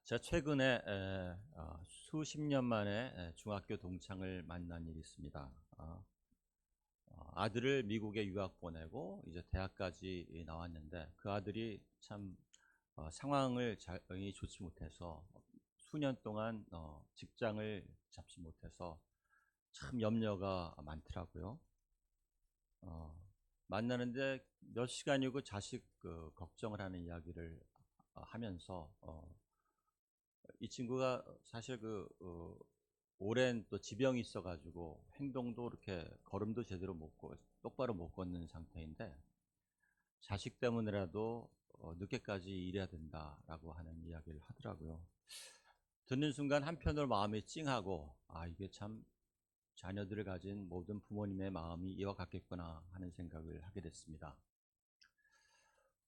제가 최근에 수십 년 만에 중학교 동창을 만난 일이 있습니다. 아들을 미국에 유학 보내고 이제 대학까지 나왔는데 그 아들이 참 상황을 잘 좋지 못해서 수년 동안 직장을 잡지 못해서 참 염려가 많더라고요. 어, 만나는데 몇 시간이고 자식 걱정을 하는 이야기를 하면서 이 친구가 사실 오랜 또 지병이 있어가지고 행동도 이렇게 걸음도 제대로 똑바로 못 걷는 상태인데 자식 때문에라도 늦게까지 일해야 된다라고 하는 이야기를 하더라고요. 듣는 순간 한편으로 마음이 찡하고 이게 참 자녀들을 가진 모든 부모님의 마음이 이와 같겠구나 하는 생각을 하게 됐습니다.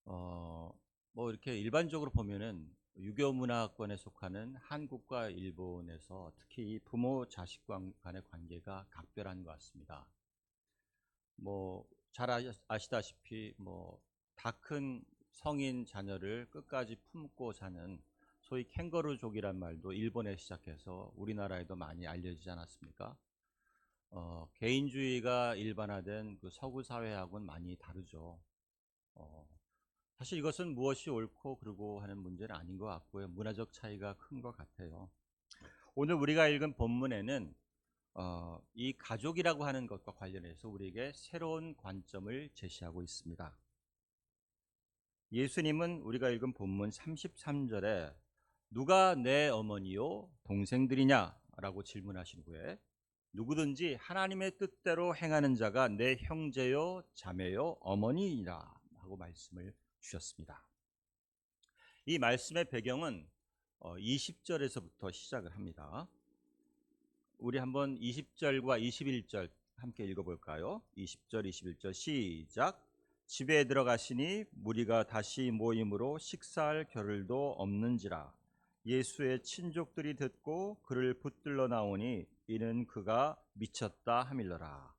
뭐 이렇게 일반적으로 보면은 유교 문화권에 속하는 한국과 일본에서 특히 이 부모 자식 간의 관계가 각별한 것 같습니다. 뭐 잘 아시다시피 뭐 다 큰 성인 자녀를 끝까지 품고 사는 소위 캥거루족이란 말도 일본에 시작해서 우리나라에도 많이 알려지지 않았습니까? 개인주의가 일반화된 그 서구 사회하고는 많이 다르죠. 어, 사실 이것은 무엇이 옳고 그르고 하는 문제는 아닌 것 같고요. 문화적 차이가 큰 것 같아요. 오늘 우리가 읽은 본문에는 이 가족이라고 하는 것과 관련해서 우리에게 새로운 관점을 제시하고 있습니다. 예수님은 우리가 읽은 본문 33절에 누가 내 어머니요 동생들이냐 라고 질문하신 후에 누구든지 하나님의 뜻대로 행하는 자가 내 형제요 자매요 어머니이라 하고 말씀을 주셨습니다. 이 말씀의 배경은 20절에서부터 시작을 합니다. 우리 한번 20절과 21절 함께 읽어볼까요? 20절 21절 시작. 집에 들어가시니 무리가 다시 모임으로 식사할 겨를도 없는지라. 예수의 친족들이 듣고 그를 붙들러 나오니 이는 그가 미쳤다 함일러라.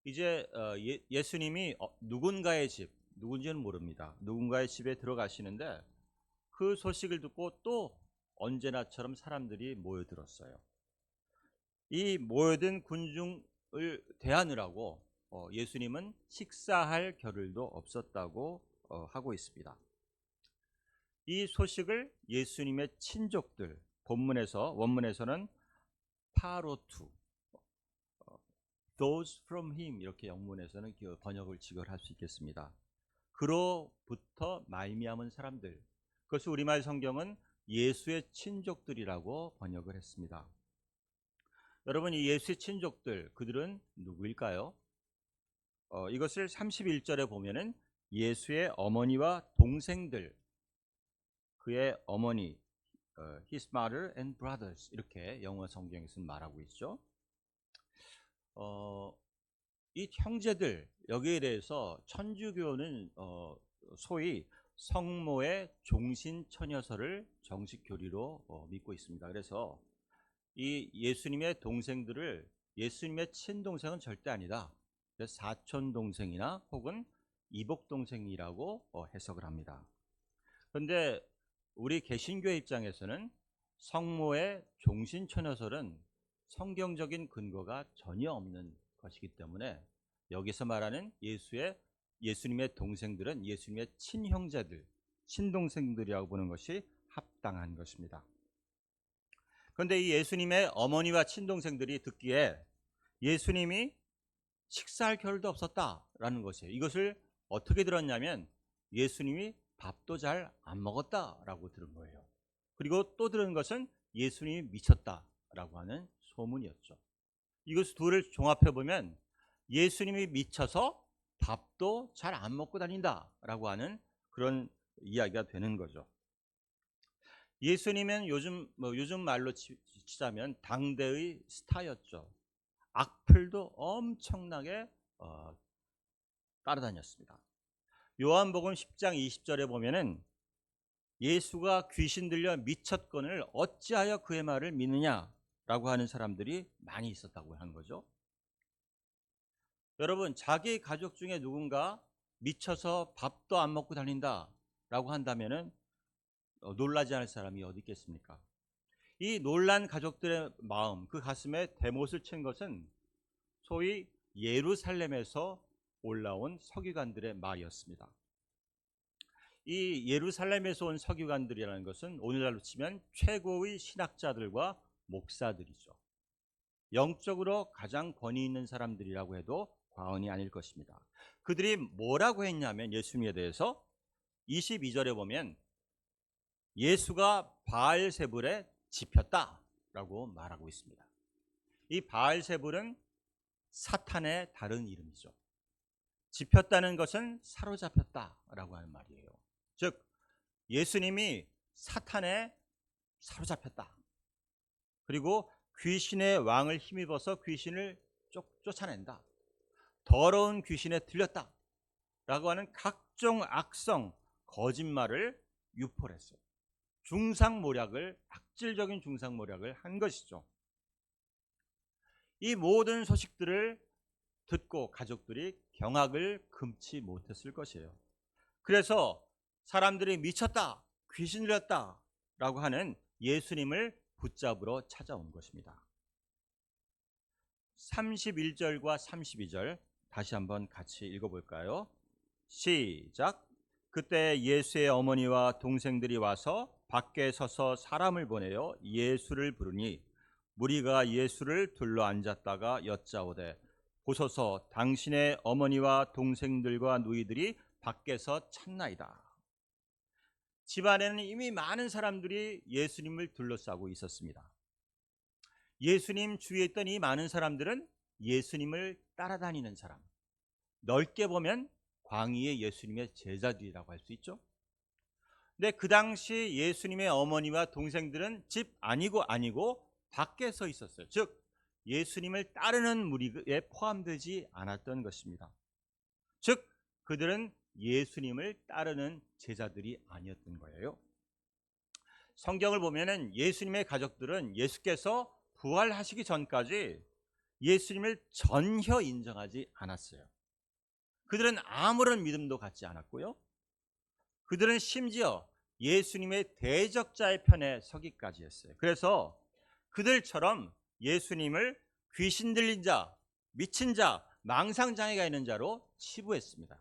이제 예수님이 누군가의 집, 누군지는 모릅니다. 누군가의 집에 들어가시는데 그 소식을 듣고 또 언제나처럼 사람들이 모여들었어요. 이 모여든 군중을 대하느라고 예수님은 식사할 겨를도 없었다고 하고 있습니다. 이 소식을 예수님의 친족들, 원문에서는 파로투, those from him 이렇게 영문에서는 번역을 직역할 수 있겠습니다. 그로부터 말미암은 사람들, 그것을 우리말 성경은 예수의 친족들이라고 번역을 했습니다. 여러분, 이 예수의 친족들, 그들은 누구일까요? 이것을 31절에 보면은 예수의 어머니와 동생들, 그의 어머니, his mother and brothers 이렇게 영어 성경에서는 말하고 있죠. 이 형제들, 여기에 대해서 천주교는 소위 성모의 종신처녀설을 정식 교리로 믿고 있습니다. 그래서 이 예수님의 동생들을 예수님의 친동생은 절대 아니다. 그래서 사촌 동생이나 혹은 이복 동생이라고 해석을 합니다. 그런데 우리 개신교 입장에서는 성모의 종신처녀설은 성경적인 근거가 전혀 없는 것이기 때문에 여기서 말하는 예수님의 동생들은 예수님의 친형제들, 친동생들이라고 보는 것이 합당한 것입니다. 그런데 이 예수님의 어머니와 친동생들이 듣기에 예수님이 식사할 겨를도 없었다라는 것이에요. 이것을 어떻게 들었냐면 예수님이 밥도 잘 안 먹었다라고 들은 거예요. 그리고 또 들은 것은 예수님이 미쳤다라고 하는 소문이었죠. 이것을 둘을 종합해 보면 예수님이 미쳐서 밥도 잘 안 먹고 다닌다라고 하는 그런 이야기가 되는 거죠. 예수님은 요즘 말로 치자면 당대의 스타였죠. 악플도 엄청나게 따라다녔습니다. 요한복음 10장 20절에 보면은 예수가 귀신 들려 미쳤거늘 어찌하여 그의 말을 믿느냐라고 하는 사람들이 많이 있었다고 하는 거죠. 여러분, 자기 가족 중에 누군가 미쳐서 밥도 안 먹고 다닌다라고 한다면은 놀라지 않을 사람이 어디 있겠습니까? 이 놀란 가족들의 마음, 그 가슴에 대못을 친 것은 소위 예루살렘에서 올라온 서기관들의 말이었습니다. 이 예루살렘에서 온 서기관들이라는 것은 오늘날로 치면 최고의 신학자들과 목사들이죠. 영적으로 가장 권위 있는 사람들이라고 해도 과언이 아닐 것입니다. 그들이 뭐라고 했냐면 예수님에 대해서 22절에 보면 예수가 바알세불에 집혔다라고 말하고 있습니다. 이 바알세불은 사탄의 다른 이름이죠. 집혔다는 것은 사로잡혔다라고 하는 말이에요. 즉 예수님이 사탄에 사로잡혔다. 그리고 귀신의 왕을 힘입어서 귀신을 쫓아낸다. 더러운 귀신에 들렸다. 라고 하는 각종 악성, 거짓말을 유포를 했어요. 중상모략을, 악질적인 중상모략을 한 것이죠. 이 모든 소식들을 듣고 가족들이 경악을 금치 못했을 것이에요. 그래서 사람들이 미쳤다, 귀신 들렸다 라고 하는 예수님을 붙잡으러 찾아온 것입니다. 31절과 32절 다시 한번 같이 읽어볼까요? 시작. 그때 예수의 어머니와 동생들이 와서 밖에 서서 사람을 보내어 예수를 부르니 무리가 예수를 둘러 앉았다가 여짜오되 보소서 당신의 어머니와 동생들과 누이들이 밖에서 찾나이다. 집안에는 이미 많은 사람들이 예수님을 둘러싸고 있었습니다. 예수님 주위에 있던 이 많은 사람들은 예수님을 따라다니는 사람, 넓게 보면 광의의 예수님의 제자들이라고 할 수 있죠. 근데 그 당시 예수님의 어머니와 동생들은 집 아니고 밖에 서 있었어요. 즉 예수님을 따르는 무리에 포함되지 않았던 것입니다. 즉 그들은 예수님을 따르는 제자들이 아니었던 거예요. 성경을 보면은 예수님의 가족들은 예수께서 부활하시기 전까지 예수님을 전혀 인정하지 않았어요. 그들은 아무런 믿음도 갖지 않았고요. 그들은 심지어 예수님의 대적자의 편에 서기까지 했어요. 그래서 그들처럼 예수님을 귀신 들린 자, 미친 자, 망상장애가 있는 자로 치부했습니다.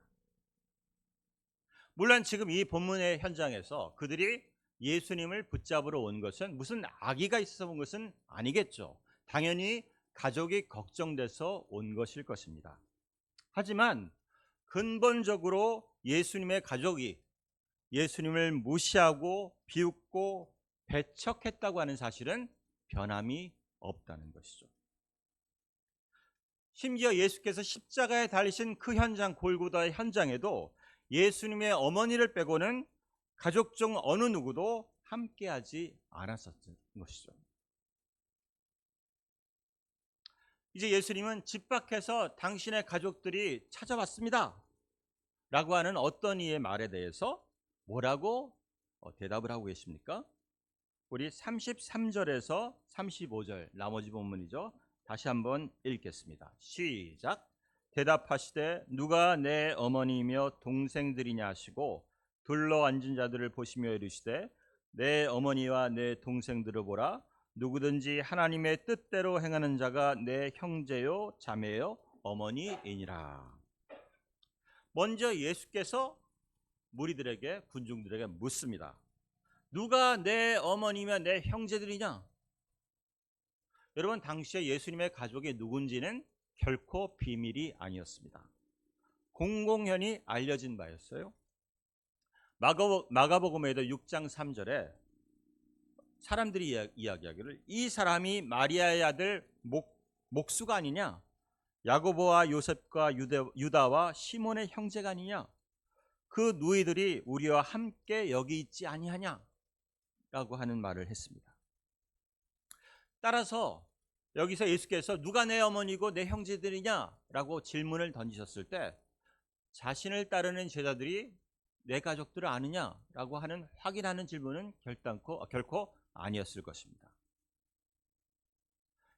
물론 지금 이 본문의 현장에서 그들이 예수님을 붙잡으러 온 것은 무슨 악의가 있어서 온 것은 아니겠죠. 당연히 가족이 걱정돼서 온 것일 것입니다. 하지만 근본적으로 예수님의 가족이 예수님을 무시하고 비웃고 배척했다고 하는 사실은 변함이 없다는 것이죠. 심지어 예수께서 십자가에 달리신 그 현장, 골고다의 현장에도 예수님의 어머니를 빼고는 가족 중 어느 누구도 함께하지 않았었던 것이죠. 이제 예수님은 집 밖에서 당신의 가족들이 찾아왔습니다 라고 하는 어떤 이의 말에 대해서 뭐라고 대답을 하고 계십니까? 우리 33절에서 35절 나머지 본문이죠. 다시 한번 읽겠습니다. 시작. 대답하시되 누가 내 어머니이며 동생들이냐 하시고 둘러 앉은 자들을 보시며 이르시되 내 어머니와 내 동생들을 보라. 누구든지 하나님의 뜻대로 행하는 자가 내 형제요 자매요 어머니이니라. 먼저 예수께서 무리들에게, 군중들에게 묻습니다. 누가 내 어머니며 내 형제들이냐? 여러분, 당시에 예수님의 가족이 누군지는 결코 비밀이 아니었습니다. 공공연히 알려진 바였어요. 마가복음에도 6장 3절에 사람들이 이야기하기를 이 사람이 마리아의 아들 목수가 아니냐? 야고보와 요셉과 유다와 시몬의 형제가 아니냐? 그 누이들이 우리와 함께 여기 있지 아니하냐? 라고 하는 말을 했습니다. 따라서 여기서 예수께서 누가 내 어머니고 내 형제들이냐? 라고 질문을 던지셨을 때 자신을 따르는 제자들이 내 가족들을 아느냐? 라고 하는 확인하는 질문은 결코 아니었을 것입니다.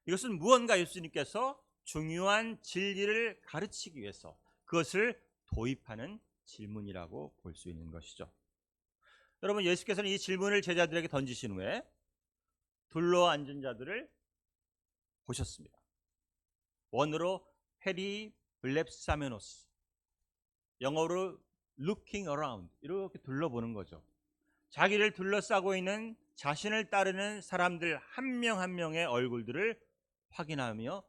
이것은 무언가 예수님께서 중요한 진리를 가르치기 위해서 그것을 도입하는 질문이라고 볼 수 있는 것이죠. 여러분, 예수께서는 이 질문을 제자들에게 던지신 후에 둘러 앉은 자들을 보셨습니다. 원어로 페리 블렙사메노스, 영어로 looking around, 이렇게 둘러보는 거죠. 자기를 둘러싸고 있는 자신을 따르는 사람들 한 명 한 명의 얼굴들을 확인하며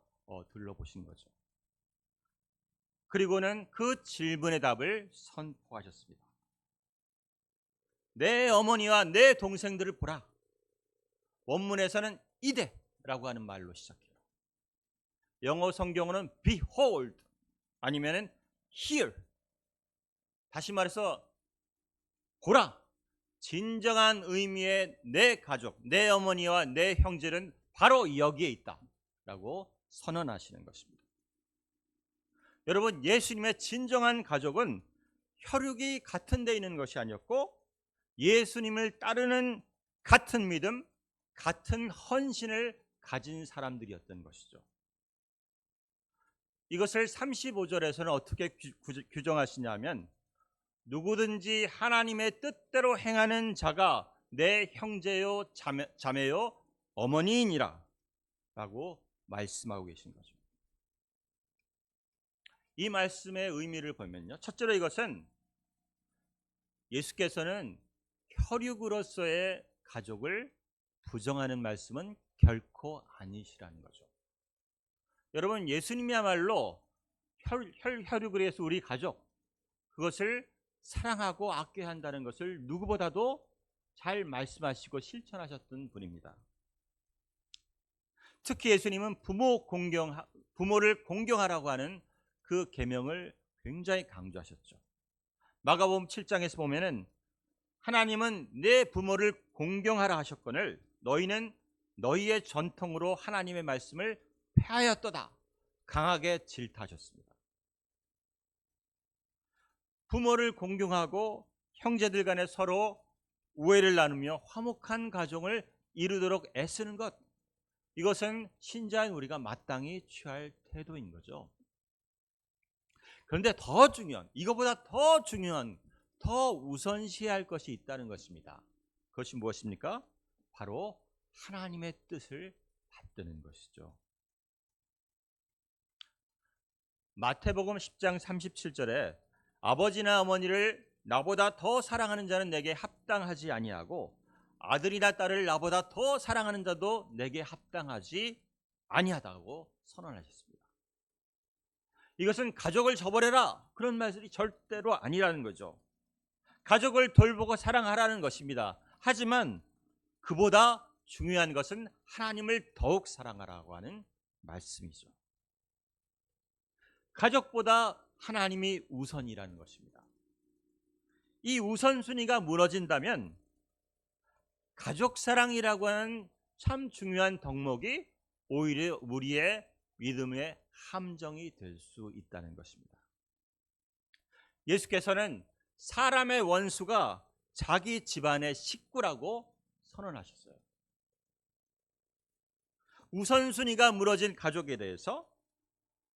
둘러보신 거죠. 그리고는 그 질문의 답을 선포하셨습니다. 내 어머니와 내 동생들을 보라. 원문에서는 이대라고 하는 말로 시작해요. 영어 성경어는 behold 아니면은 here. 다시 말해서 보라. 진정한 의미의 내 가족, 내 어머니와 내 형제는 바로 여기에 있다라고 선언하시는 것입니다. 여러분, 예수님의 진정한 가족은 혈육이 같은 데 있는 것이 아니었고 예수님을 따르는 같은 믿음, 같은 헌신을 가진 사람들이었던 것이죠. 이것을 35절에서는 어떻게 규정하시냐면, 누구든지 하나님의 뜻대로 행하는 자가 내 형제요 자매요 어머니이니라 라고 말씀하고 계신 거죠. 이 말씀의 의미를 보면요, 첫째로 이것은 예수께서는 혈육으로서의 가족을 부정하는 말씀은 결코 아니시라는 거죠. 여러분, 예수님이야말로 혈육을 위해서 우리 가족, 그것을 사랑하고 아껴야 한다는 것을 누구보다도 잘 말씀하시고 실천하셨던 분입니다. 특히 예수님은 부모를 공경하라고 하는 그 계명을 굉장히 강조하셨죠. 마가복음 7장에서 보면은 하나님은 내 부모를 공경하라 하셨거늘 너희는 너희의 전통으로 하나님의 말씀을 폐하였도다 강하게 질타하셨습니다. 부모를 공경하고 형제들 간에 서로 우애를 나누며 화목한 가정을 이루도록 애쓰는 것, 이것은 신자인 우리가 마땅히 취할 태도인 거죠. 그런데 더 중요한, 이거보다 더 중요한, 더 우선시할 것이 있다는 것입니다. 그것이 무엇입니까? 바로 하나님의 뜻을 받드는 것이죠. 마태복음 10장 37절에 아버지나 어머니를 나보다 더 사랑하는 자는 내게 합당하지 아니하고 아들이나 딸을 나보다 더 사랑하는 자도 내게 합당하지 아니하다고 선언하셨습니다. 이것은 가족을 저버려라 그런 말씀이 절대로 아니라는 거죠. 가족을 돌보고 사랑하라는 것입니다. 하지만 그보다 중요한 것은 하나님을 더욱 사랑하라고 하는 말씀이죠. 가족보다 하나님이 우선이라는 것입니다. 이 우선순위가 무너진다면 가족 사랑이라고 하는 참 중요한 덕목이 오히려 우리의 믿음의 함정이 될 수 있다는 것입니다. 예수께서는 사람의 원수가 자기 집안의 식구라고 선언하셨어요. 우선순위가 무너진 가족에 대해서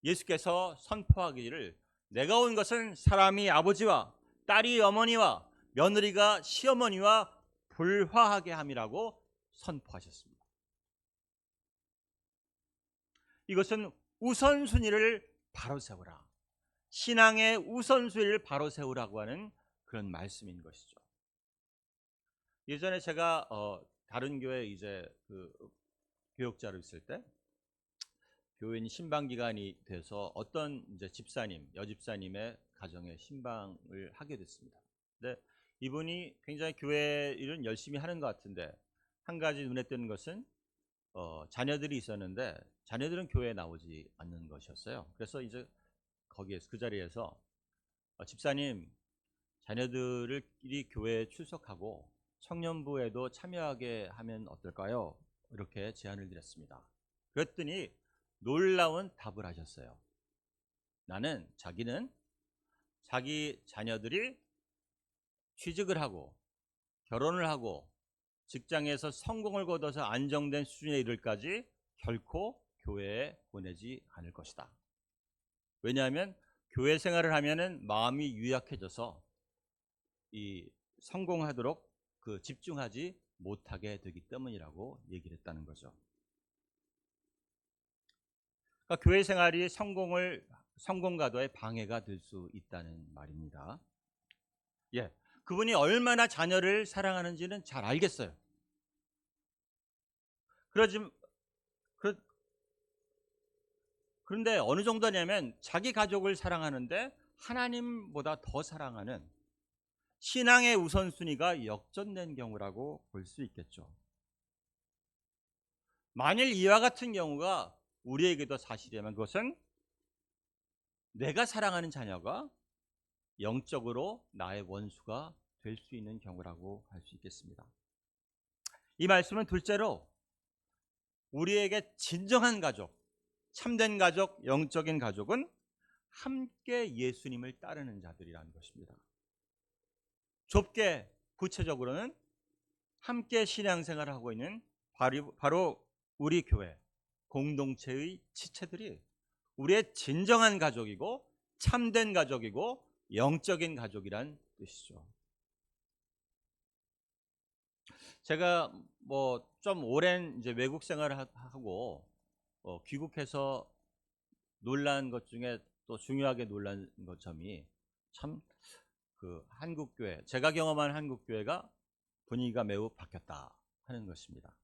예수께서 선포하기를 내가 온 것은 사람이 아버지와 딸이 어머니와 며느리가 시어머니와 불화하게 함이라고 선포하셨습니다. 이것은 우선순위를 바로 세우라, 신앙의 우선순위를 바로 세우라고 하는 그런 말씀인 것이죠. 예전에 제가 다른 교회 이제 그 교역자로 있을 때 교인 신방 기간이 돼서 어떤 이제 집사님, 여집사님의 가정에 신방을 하게 됐습니다. 근데 이분이 굉장히 교회 일은 열심히 하는 것 같은데 한 가지 눈에 띄는 것은 자녀들이 있었는데 자녀들은 교회에 나오지 않는 것이었어요. 그래서 이제 거기에서 그 자리에서 집사님, 자녀들끼리 교회에 출석하고 청년부에도 참여하게 하면 어떨까요? 이렇게 제안을 드렸습니다. 그랬더니 놀라운 답을 하셨어요. 자기는 자기 자녀들이 취직을 하고 결혼을 하고 직장에서 성공을 거둬서 안정된 수준에 이를까지 결코 교회에 보내지 않을 것이다. 왜냐하면 교회 생활을 하면은 마음이 유약해져서 이 성공하도록 집중하지 못하게 되기 때문이라고 얘기를 했다는 거죠. 그러니까 교회 생활이 성공 가도의 방해가 될 수 있다는 말입니다. 예, 그분이 얼마나 자녀를 사랑하는지는 잘 알겠어요. 그러지 그, 그런데 어느 정도냐면 자기 가족을 사랑하는데 하나님보다 더 사랑하는 신앙의 우선순위가 역전된 경우라고 볼 수 있겠죠. 만일 이와 같은 경우가 우리에게도 사실이라면 그것은 내가 사랑하는 자녀가 영적으로 나의 원수가 될 수 있는 경우라고 할 수 있겠습니다. 이 말씀은 둘째로 우리에게 진정한 가족, 참된 가족, 영적인 가족은 함께 예수님을 따르는 자들이라는 것입니다. 좁게 구체적으로는 함께 신앙생활을 하고 있는 바로 우리 교회 공동체의 지체들이 우리의 진정한 가족이고 참된 가족이고 영적인 가족이란 뜻이죠. 제가 좀 오랜 이제 외국 생활을 하고 귀국해서 놀란 것 중에 또 중요하게 놀란 것 점이 참 한국 교회, 제가 경험한 한국 교회가 분위기가 매우 바뀌었다 하는 것입니다.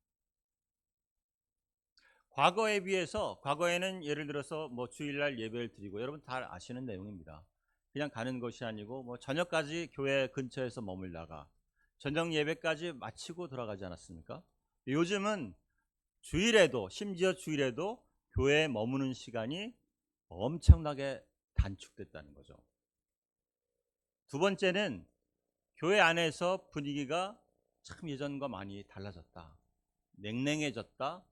과거에 비해서 과거에는 예를 들어서 주일날 예배를 드리고 여러분 다 아시는 내용입니다. 그냥 가는 것이 아니고 저녁까지 교회 근처에서 머물다가 저녁 예배까지 마치고 돌아가지 않았습니까? 요즘은 주일에도 심지어 주일에도 교회에 머무는 시간이 엄청나게 단축됐다는 거죠. 두 번째는 교회 안에서 분위기가 참 예전과 많이 달라졌다. 냉랭해졌다.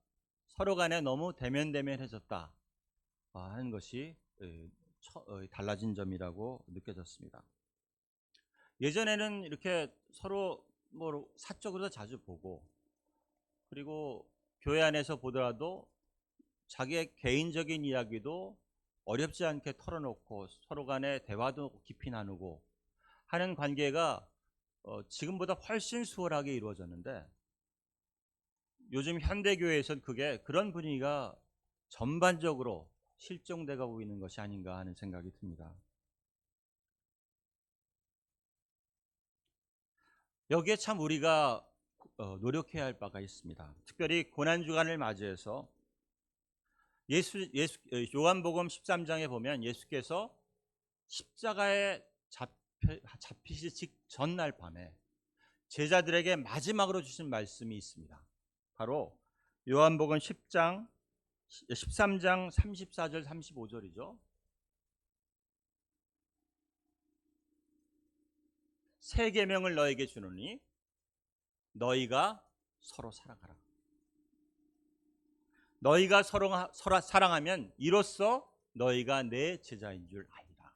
서로 간에 너무 대면대면해졌다 하는 것이 달라진 점이라고 느껴졌습니다. 예전에는 이렇게 서로 사적으로 자주 보고 그리고 교회 안에서 보더라도 자기의 개인적인 이야기도 어렵지 않게 털어놓고 서로 간에 대화도 깊이 나누고 하는 관계가 지금보다 훨씬 수월하게 이루어졌는데 요즘 현대교회에서는 그런 분위기가 전반적으로 실종되고 있는 것이 아닌가 하는 생각이 듭니다. 여기에 참 우리가 노력해야 할 바가 있습니다. 특별히 고난주간을 맞이해서 요한복음 13장에 보면 예수께서 십자가에 잡히시 직전날 밤에 제자들에게 마지막으로 주신 말씀이 있습니다. 바로 요한복음 13장 34절 35절이죠. 새 계명을 너에게 주노니 너희가 서로 사랑하라. 너희가 서로 사랑하면 이로써 너희가 내 제자인 줄 알리라.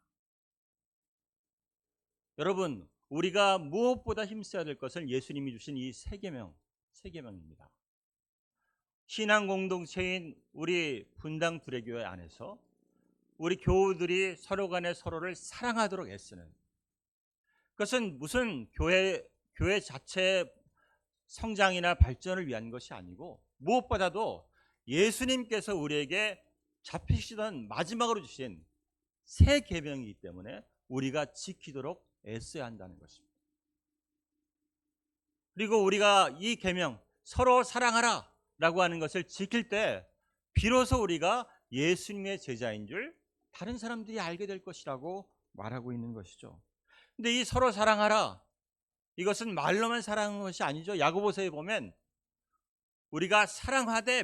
여러분, 우리가 무엇보다 힘써야 될 것은 예수님이 주신 이 새 계명입니다. 신앙 공동체인 우리 분당 두레교회 안에서 우리 교우들이 서로 간에 서로를 사랑하도록 애쓰는, 그것은 무슨 교회 자체의 성장이나 발전을 위한 것이 아니고 무엇보다도 예수님께서 우리에게 잡히시던 마지막으로 주신 새 계명이기 때문에 우리가 지키도록 애써야 한다는 것입니다. 그리고 우리가 이 계명 서로 사랑하라 라고 하는 것을 지킬 때 비로소 우리가 예수님의 제자인 줄 다른 사람들이 알게 될 것이라고 말하고 있는 것이죠. 근데 이 서로 사랑하라, 이것은 말로만 사랑하는 것이 아니죠. 야고보서에 보면 우리가 사랑하되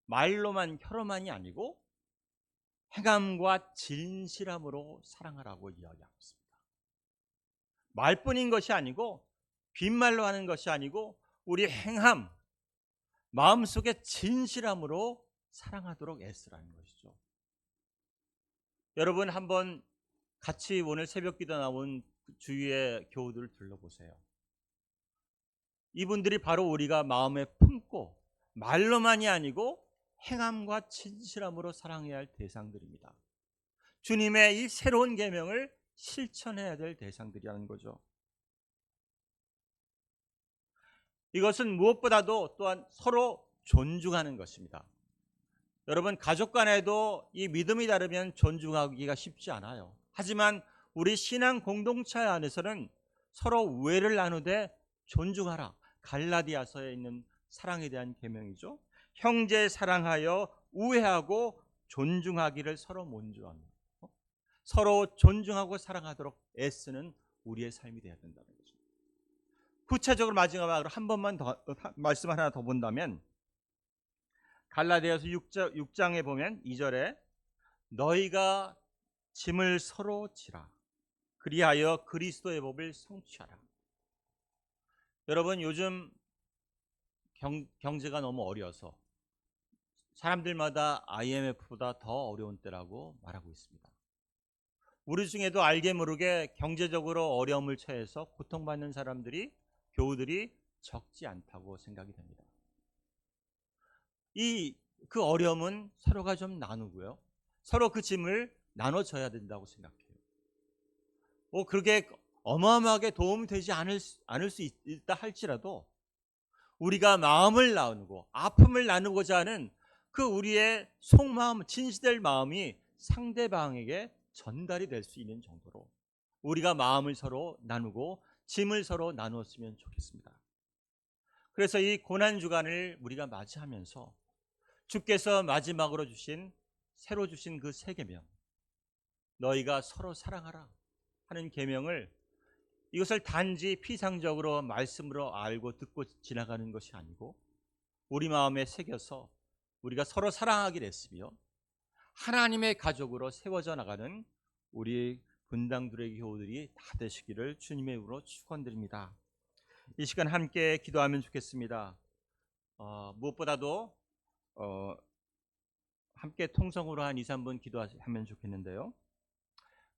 말로만 혀로만이 아니고 행함과 진실함으로 사랑하라고 이야기하고 있습니다. 말뿐인 것이 아니고 빈말로 하는 것이 아니고 우리 행함, 마음속에 진실함으로 사랑하도록 애쓰라는 것이죠. 여러분 한번 같이 오늘 새벽기도 나온 주위의 교우들을 둘러보세요. 이분들이 바로 우리가 마음에 품고 말로만이 아니고 행함과 진실함으로 사랑해야 할 대상들입니다. 주님의 이 새로운 계명을 실천해야 될 대상들이라는 거죠. 이것은 무엇보다도 또한 서로 존중하는 것입니다. 여러분, 가족 간에도 이 믿음이 다르면 존중하기가 쉽지 않아요. 하지만 우리 신앙 공동체 안에서는 서로 우애를 나누되 존중하라. 갈라디아서에 있는 사랑에 대한 계명이죠. 형제 사랑하여 우애하고 존중하기를 서로 먼저합니다. 서로 존중하고 사랑하도록 애쓰는 우리의 삶이 되어야 된다는 거죠. 구체적으로 마지막으로 한 번만 더 말씀 하나 더 본다면 갈라디아서 6장에 보면 2절에 너희가 짐을 서로 지라 그리하여 그리스도의 법을 성취하라. 여러분, 요즘 경제가 너무 어려워서 사람들마다 IMF보다 더 어려운 때라고 말하고 있습니다. 우리 중에도 알게 모르게 경제적으로 어려움을 처해서 고통받는 사람들이, 교우들이 적지 않다고 생각이 됩니다. 그 어려움은 서로가 좀 나누고요, 서로 그 짐을 나눠줘야 된다고 생각해요. 그게 어마어마하게 도움이 되지 않을 수 있다 할지라도 우리가 마음을 나누고 아픔을 나누고자 하는 그 우리의 속마음, 진실될 마음이 상대방에게 전달이 될 수 있는 정도로 우리가 마음을 서로 나누고 짐을 서로 나누었으면 좋겠습니다. 그래서 이 고난주간을 우리가 맞이하면서 주께서 마지막으로 새로 주신 그 새 계명, 너희가 서로 사랑하라 하는 계명을, 이것을 단지 피상적으로 말씀으로 알고 듣고 지나가는 것이 아니고 우리 마음에 새겨서 우리가 서로 사랑하기로 했으며 하나님의 가족으로 세워져 나가는 우리 분당두레 교우들이 다 되시기를 주님의 이름으로 축원드립니다. 이 시간 함께 기도하면 좋겠습니다. 무엇보다도 함께 통성으로 한 2, 3분 기도하면 좋겠는데요.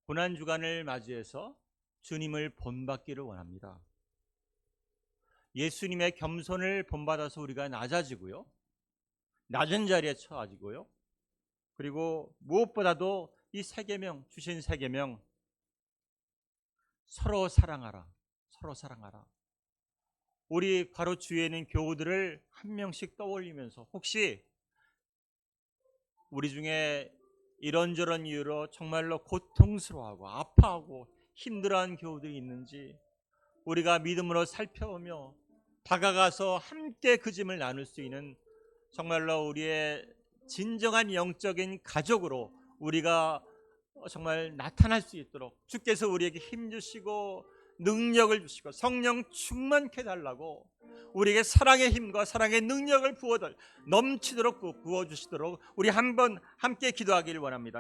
고난주간을 맞이해서 주님을 본받기를 원합니다. 예수님의 겸손을 본받아서 우리가 낮아지고요, 낮은 자리에 처하지고요, 그리고 무엇보다도 이 새 계명, 주신 새 계명, 서로 사랑하라, 서로 사랑하라. 우리 바로 주위에 있는 교우들을 한 명씩 떠올리면서 혹시 우리 중에 이런저런 이유로 정말로 고통스러워하고 아파하고 힘들어하는 교우들이 있는지 우리가 믿음으로 살펴보며 다가가서 함께 그 짐을 나눌 수 있는 정말로 우리의 진정한 영적인 가족으로 우리가 정말 나타날 수 있도록 주께서 우리에게 힘 주시고 능력을 주시고 성령 충만케 달라고 우리에게 사랑의 힘과 사랑의 능력을 넘치도록 부어주시도록 우리 한번 함께 기도하기를 원합니다.